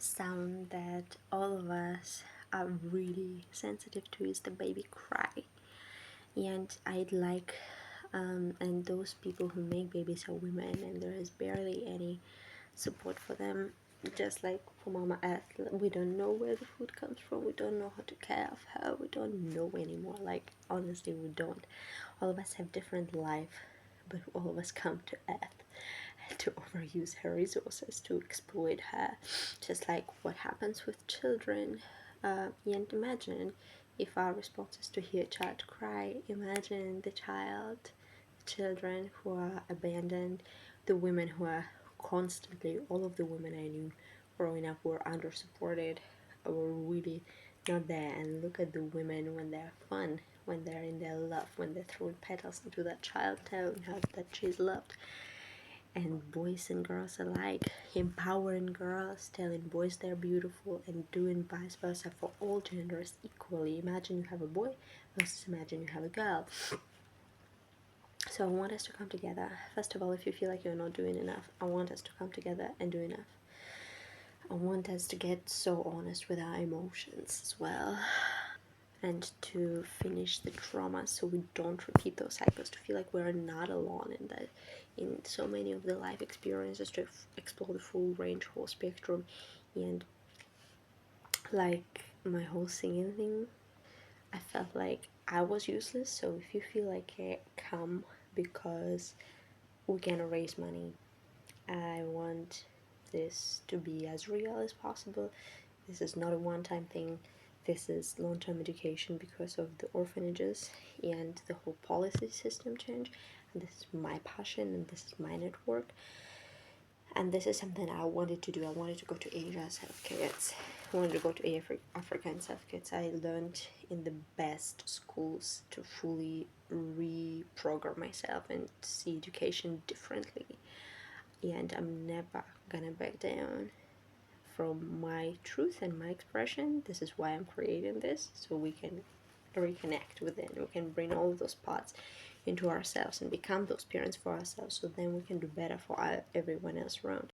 sound that all of us are really sensitive to is the baby cry. And I'd like and those people who make babies are women, and there is barely any support for them. Just like for Mama Earth, we don't know where the food comes from, we don't know how to care of her, we don't know anymore. Like, honestly, we don't. All of us have different life, but all of us come to Earth to overuse her resources, to exploit her, just like what happens with children. And imagine if our response is to hear a child cry. Imagine the children who are abandoned, the women who are constantly, all of the women I knew growing up were under supported, were really not there. And look at the women when they're fun, when they're in their love, when they're throwing petals into that child, telling her that she's loved. And boys and girls alike, empowering girls, telling boys they're beautiful, and doing vice versa for all genders equally. Imagine you have a boy versus imagine you have a girl. So I want us to come together. First of all, if you feel like you're not doing enough, I want us to come together and do enough. I want us to get so honest with our emotions as well, and to finish the trauma so we don't repeat those cycles, to feel like we're not alone in that, in so many of the life experiences, to explore the full range, whole spectrum. And like my whole singing thing, I felt like I was useless. So if you feel like come because we're gonna raise money, I want this to be as real as possible. This is not a one-time thing. This is long-term education because of the orphanages and the whole policy system change. And this is my passion, and this is my network. And this is something I wanted to do. I wanted to go to Asia as kids. I wanted to go to Africa and have kids. I learned in the best schools to fully reprogram myself and see education differently. And I'm never gonna back down from my truth and my expression. This is why I'm creating this, so we can reconnect within. We can bring all of those parts into ourselves and become those parents for ourselves, so then we can do better for everyone else around.